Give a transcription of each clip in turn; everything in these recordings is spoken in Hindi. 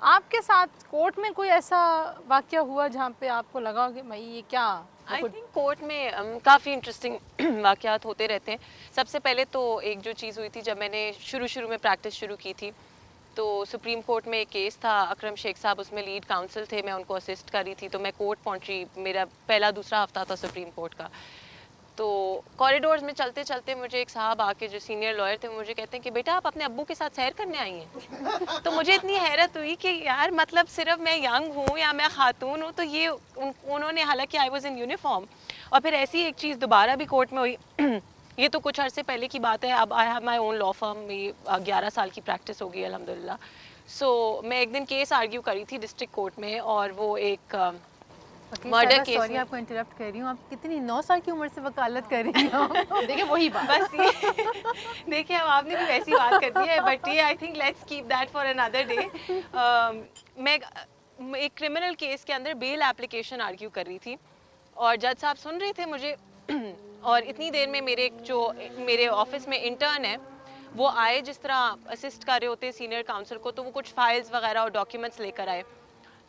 आपके साथ कोर्ट में कोई ऐसा वाकया हुआ जहाँ पे आपको लगा कि भाई ये क्या आई थिंक कोर्ट में काफ़ी इंटरेस्टिंग वाक़यात होते रहते हैं। सबसे पहले तो एक जो चीज़ हुई थी जब मैंने शुरू में प्रैक्टिस शुरू की थी, तो सुप्रीम कोर्ट में एक केस था, अकरम शेख साहब उसमें लीड काउंसिल थे, मैं उनको असिस्ट कर रही थी। तो मैं कोर्ट पहुंची, मेरा पहला दूसरा हफ्ता था सुप्रीम कोर्ट का। तो कॉरिडोर्स में चलते चलते मुझे एक साहब आके, जो सीनियर लॉयर थे, मुझे कहते हैं कि बेटा आप अपने अब्बू के साथ सैर करने आई हैं। तो मुझे इतनी हैरत हुई कि यार मतलब सिर्फ मैं यंग हूँ या मैं खातून हूँ, तो ये उन्होंने, हालांकि आई वाज इन यूनिफॉर्म। और फिर ऐसी एक चीज़ दोबारा भी कोर्ट में हुई। ये तो कुछ अरसे पहले की बात है। अब I have my own law firm, ये 11 साल की प्रैक्टिस हो गई अल्हम्दुलिल्लाह। सो मैं एक दिन केस आर्ग्यू करी थी डिस्ट्रिक्ट कोर्ट में, और वो एक मर्डर केस सॉरी में। आपको इंटरप्ट कर रही हूँ, आप कितनी 9 साल की उम्र से वकालत कर रही हो। देखिए वही बात। बस ये देखिए, अब आपने भी वैसी बात कर दी है, बट ये I think let's keep that for another day. मैं एक क्रिमिनल केस के अंदर बेल एप्लीकेशन आर्ग्यू कर रही थी, और जज साहब सुन रहे थे मुझे। और इतनी देर में मेरे ऑफिस में इंटर्न है, वो आए, जिस तरह असिस्ट कर रहे होते सीनियर काउंसिल को, तो वो कुछ फाइल्स वगैरह और डॉक्यूमेंट्स लेकर आए।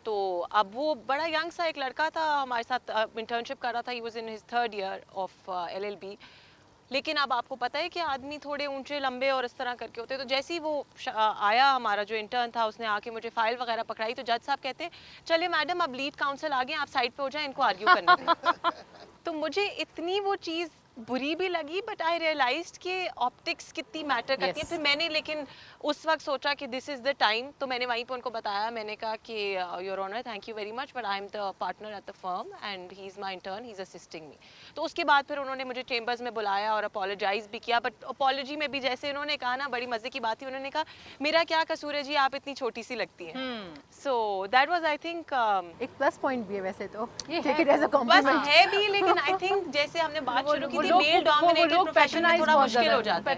तो अब वो बड़ा यंग सा एक लड़का था, हमारे साथ इंटर्नशिप कर रहा था। He was in his third year of LLB. लेकिन अब आपको पता है कि आदमी थोड़े ऊंचे लंबे और इस तरह करके होते हैं। तो जैसे ही वो आया, हमारा जो इंटर्न था, उसने आके मुझे फाइल वगैरह पकड़ाई, तो जज साहब कहते हैं चलिए मैडम अब लीड काउंसिल आ गए, आप साइड पे हो जाएं, इनको आर्ग्यू करने दें। तो मुझे इतनी वो चीज़ बुरी भी लगी, बट आई रियलाइज्ड कि ऑप्टिक्स कितनी मैटर करती है। Yes. फिर मैंने लेकिन उस वक्त सोचा कि दिस इज़ द टाइम, तो मैंने वहीं पे उनको बताया। मैंने कहा कि your honour, thank you very much, but I am the partner at the firm and he is my intern, he is assisting me. तो उसके बाद फिर उन्होंने मुझे चेम्बर्स में बुलाया और अपोलोजाइज भी किया। बट अपोलॉजी में भी जैसे उन्होंने कहा ना, बड़ी मज़े की बात थी, उन्होंने कहा मेरा क्या कसूर है जी, आप इतनी छोटी सी लगती हैं। So that was I think एक प्लस पॉइंट भी है वैसे तो, ये टेक इट है, एज अ बस कॉम्प्लीमेंट। है भी, लेकिन आई थिंक जैसे हमने बात शुरू की थी, वो मेल डोमिनेटेड लोग प्रोफेशन में पैट्रनाइज थोड़ा बहुत मुश्किल ज़्यादा हो जाता है।